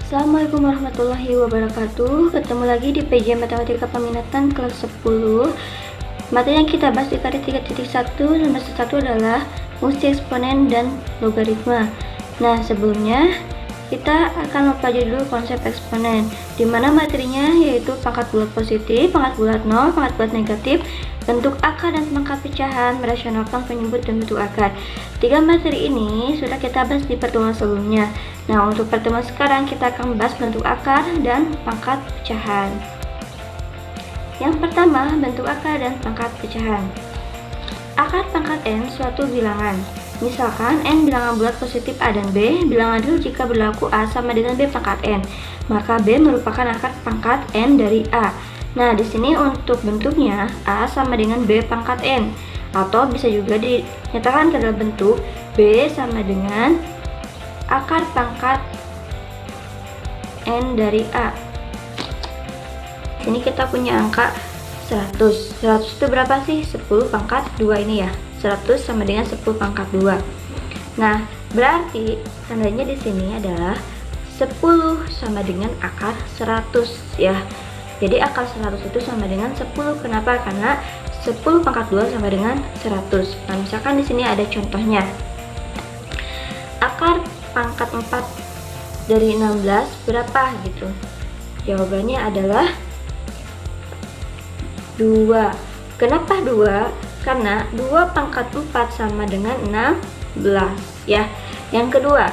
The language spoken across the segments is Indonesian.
Assalamualaikum warahmatullahi wabarakatuh. Ketemu lagi di PJ Matematika Peminatan kelas 10. Materi yang kita bahas di karya 3.1 semester 1 adalah fungsi eksponen dan logaritma. Nah, sebelumnya kita akan mempelajari dulu konsep eksponen, di mana materinya yaitu pangkat bulat positif, pangkat bulat nol, pangkat bulat negatif, bentuk akar dan pangkat pecahan, merasionalkan, penyebut, dan bentuk akar. Tiga materi ini sudah kita bahas di pertemuan sebelumnya. Nah, untuk pertemuan sekarang kita akan membahas bentuk akar dan pangkat pecahan. Yang pertama, bentuk akar dan pangkat pecahan. Akar pangkat n suatu bilangan. Misalkan n bilangan bulat positif A dan B, bilangan real jika berlaku A sama dengan B pangkat n, maka B merupakan akar pangkat n dari A. Nah, di sini untuk bentuknya A sama dengan B pangkat n, atau bisa juga dinyatakan ke dalam bentuk B sama dengan akar pangkat n dari A. Sini kita punya angka 100. 100 itu berapa sih? 10 pangkat 2 ini ya. 100 sama dengan 10 pangkat 2. Nah, berarti tandanya di sini adalah 10 sama dengan akar 100 ya. Jadi akar 100 itu sama dengan 10. Kenapa? Karena 10 pangkat 2 sama dengan 100. Nah, misalkan di sini ada contohnya. Akar pangkat 4 dari 16 berapa gitu? Jawabannya adalah 2. Kenapa 2? Karena 2 pangkat 4 sama dengan 16 ya. Yang kedua,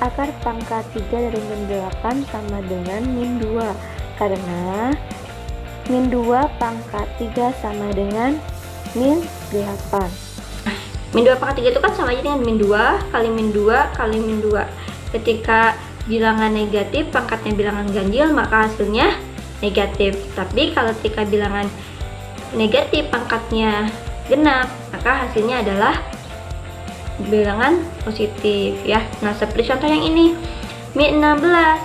akar pangkat 3 dari min 8 sama dengan min 2. Karena min 2 pangkat 3 sama dengan min 8. Min 2 pangkat 3 itu kan sama aja dengan min 2 kali min 2 kali min 2. Ketika bilangan negatif pangkatnya bilangan ganjil, maka hasilnya negatif. Tapi kalau ketika bilangan negatif pangkatnya genap, maka hasilnya adalah bilangan positif ya. Nah, seperti contoh yang ini, min 16.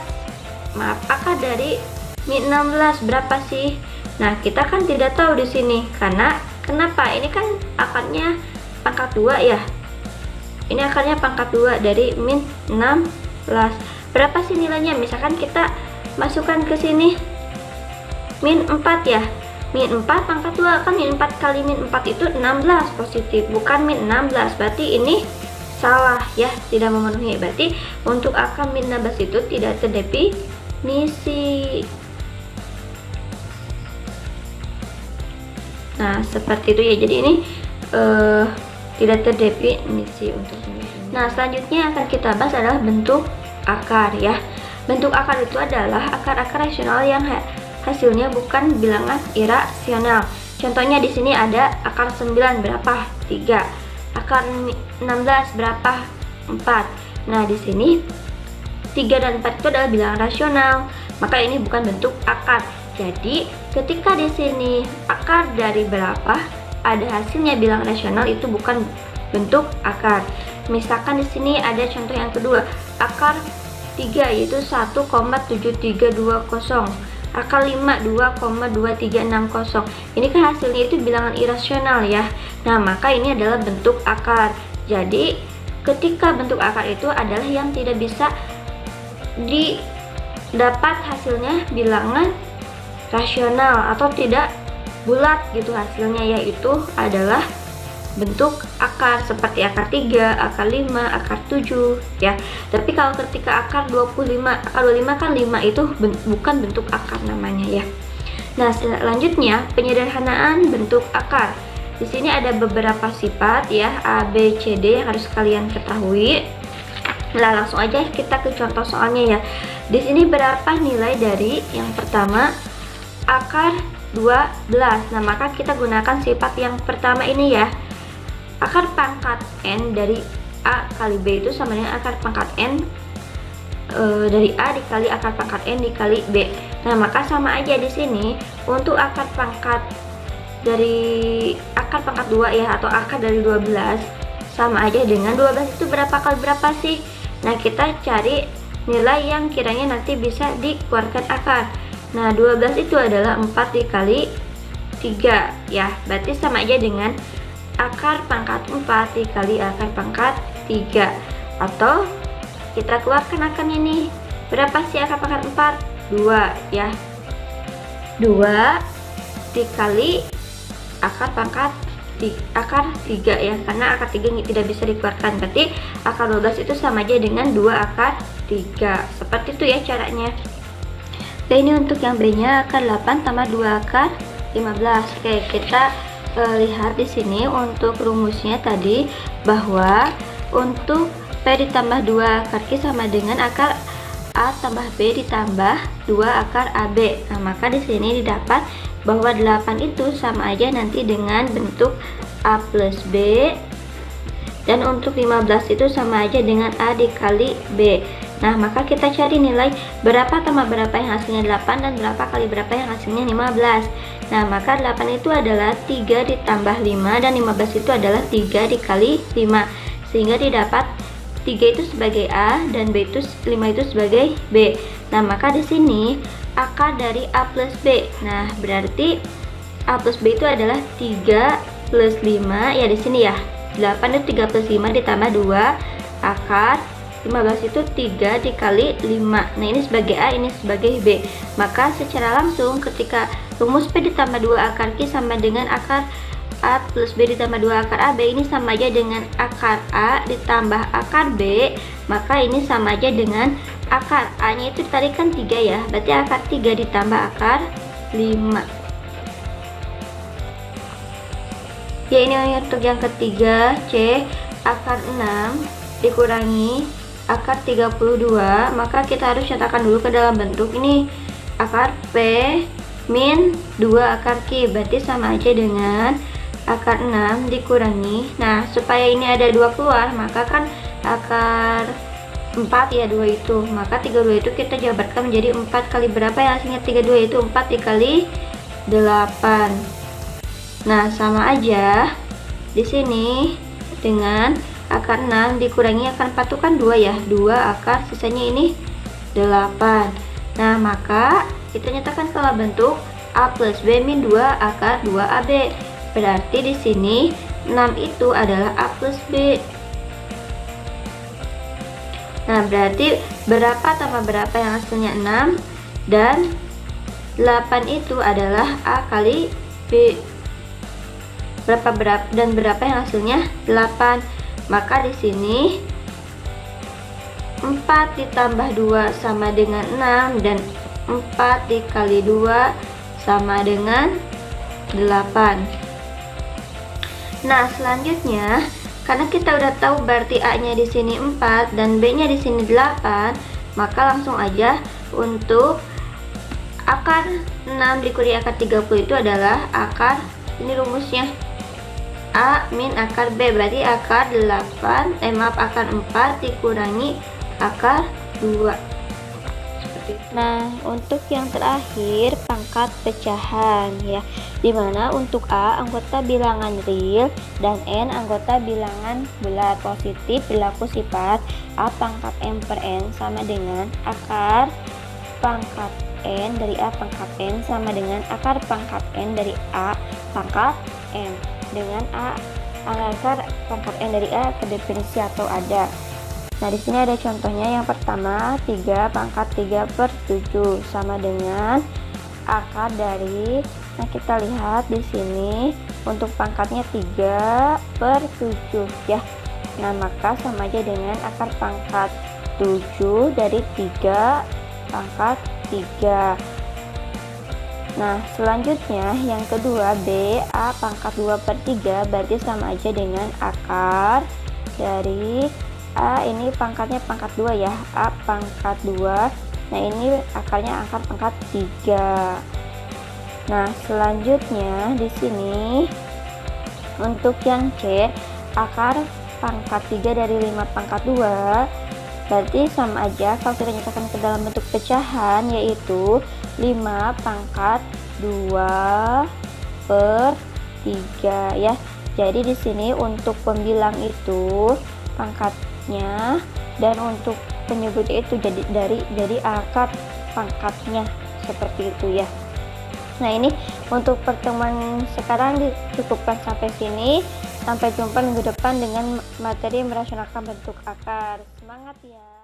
Maaf, akar dari min 16 berapa sih? Nah, kita kan tidak tahu di sini. Karena kenapa? Ini kan akarnya pangkat 2 ya. Ini akarnya pangkat 2 dari min 16. Berapa sih nilainya? Misalkan kita masukkan ke sini min 4 ya. Min 4 pangkat 2 kan min 4 kali min 4 itu 16 positif, bukan min 16. Berarti ini salah ya, tidak memenuhi. Berarti untuk akar min 16 itu tidak terdefinisi. Nah, seperti itu ya. Jadi ini tidak terdefinisi untuk ini. Nah, selanjutnya akan kita bahas adalah bentuk akar ya. Bentuk akar itu adalah akar-akar rasional yang hasilnya bukan bilangan irasional. Contohnya di sini ada akar 9 berapa? 3. Akar 16 berapa? 4. Nah, di sini 3 dan 4 itu adalah bilangan rasional, maka ini bukan bentuk akar. Jadi, ketika di sini akar dari berapa ada hasilnya bilangan rasional, itu bukan bentuk akar. Misalkan di sini ada contoh yang kedua, akar 3 yaitu 1,7320. Akar 5 2,2360. Ini kan hasilnya itu bilangan irasional ya. Nah, maka ini adalah bentuk akar. Jadi ketika bentuk akar itu adalah yang tidak bisa didapat hasilnya bilangan rasional atau tidak bulat gitu hasilnya, yaitu adalah bentuk akar seperti akar 3, akar 5, akar 7 ya. Tapi kalau ketika akar 25, akar 25 kan 5 itu bukan bentuk akar namanya ya. Nah, selanjutnya penyederhanaan bentuk akar. Di sini ada beberapa sifat ya, A, B, C, D yang harus kalian ketahui. Nah, langsung aja kita ke contoh soalnya ya. Di sini berapa nilai dari yang pertama akar 12. Nah, maka kita gunakan sifat yang pertama ini ya. Akar pangkat n dari A kali B itu sama dengan akar pangkat n dari A dikali akar pangkat n dikali B. Nah, maka sama aja di sini untuk akar pangkat dari akar pangkat 2 ya, atau akar dari 12 sama aja dengan 12 itu berapa kali berapa sih? Nah, kita cari nilai yang kiranya nanti bisa dikeluarkan akar. Nah, 12 itu adalah 4 dikali 3 ya. Berarti sama aja dengan akar pangkat 4 dikali akar pangkat 3. Atau kita keluarkan akarnya nih, Berapa sih akar pangkat 4? 2 ya. 2 dikali akar pangkat akar 3 ya, karena akar 3 tidak bisa dikeluarkan, berarti akar 12 itu sama aja dengan 2 akar 3. Seperti itu ya caranya. Oke, ini untuk yang B nya akar 8 tambah 2 akar 15. Oke, kita lihat di sini untuk rumusnya tadi bahwa untuk P ditambah 2 akar Q sama dengan akar A tambah B ditambah 2 akar AB. Nah, maka di sini didapat bahwa 8 itu sama aja nanti dengan bentuk A plus B, dan untuk 15 itu sama aja dengan A dikali B. Nah, maka kita cari nilai berapa tambah berapa yang hasilnya 8 dan berapa kali berapa yang hasilnya 15. Nah, maka 8 itu adalah 3 ditambah 5 dan 15 itu adalah 3 dikali 5, sehingga didapat 3 itu sebagai A dan 5 itu sebagai B. Nah, maka di sini akar dari A plus B. Nah, berarti A plus B itu adalah 3 plus 5 ya, di sini ya. 8 itu 3 plus 5 ditambah 2 akar 15 itu 3 dikali 5. Nah, ini sebagai A, ini sebagai B. Maka secara langsung ketika rumus P ditambah 2 akar Q sama dengan akar A plus B ditambah 2 akar AB, ini sama aja dengan akar A ditambah akar B, maka ini sama aja dengan akar A nya itu tadi kan 3 ya, berarti akar 3 ditambah akar 5. Ya, ini untuk yang ketiga C, akar 6 dikurangi akar 32, maka kita harus catatkan dulu ke dalam bentuk ini akar P min 2 akar Q, berarti sama aja dengan akar 6 dikurangi, nah supaya ini ada 2 keluar, maka kan akar 4 ya 2 itu, maka 32 itu kita jabarkan menjadi 4 kali berapa yang hasilnya 32 itu 4 dikali 8. Nah, sama aja di sini dengan akar 6 dikurangi akar 4 itu kan 2 ya, 2 akar sisanya ini 8. Nah, maka kita nyatakan kalau bentuk A plus B min 2 akar 2AB. Berarti di sini 6 itu adalah A plus B. Nah, berarti berapa tambah berapa yang hasilnya 6, dan 8 itu adalah A kali B. Berapa dan berapa yang hasilnya 8. Maka di sini 4 ditambah 2 sama dengan 6, dan 4 dikali 2 sama dengan 8. Nah, selanjutnya karena kita udah tahu berarti A-nya di sini 4 dan B-nya di sini 8, maka langsung aja untuk akar 6 dikurangi akar 30 itu adalah akar, ini rumusnya A min akar B, berarti akar 8 akar 4 dikurangi akar 2. Nah, untuk yang terakhir pangkat pecahan ya, dimana untuk A anggota bilangan real dan N anggota bilangan bulat positif berlaku sifat A pangkat M per N sama dengan akar pangkat N dari A pangkat N sama dengan akar pangkat N dari A pangkat M, dengan akar pangkat N dari A terdefinisi atau ada. Nah, di sini ada contohnya. Yang pertama 3 pangkat 3 per 7 sama dengan akar dari, nah kita lihat di sini untuk pangkatnya 3 per 7 ya. Nah, maka sama aja dengan akar pangkat 7 dari 3 pangkat 3. Nah, selanjutnya yang kedua B A pangkat 2 per 3, berarti sama aja dengan akar dari A, ini pangkatnya pangkat 2 ya, A pangkat 2. Nah, ini akarnya akar pangkat 3. Nah, selanjutnya di sini untuk yang C akar pangkat 3 dari 5 pangkat 2, berarti sama aja kalau kita nyatakan ke dalam bentuk pecahan, yaitu 5 pangkat 2 per 3 ya. Jadi di sini untuk pembilang itu pangkatnya, dan untuk penyebutnya itu jadi akar pangkatnya, seperti itu ya. Nah, ini untuk pertemuan sekarang dicukupkan sampai sini. Sampai jumpa minggu depan dengan materi merasionalkan bentuk akar. Semangat ya!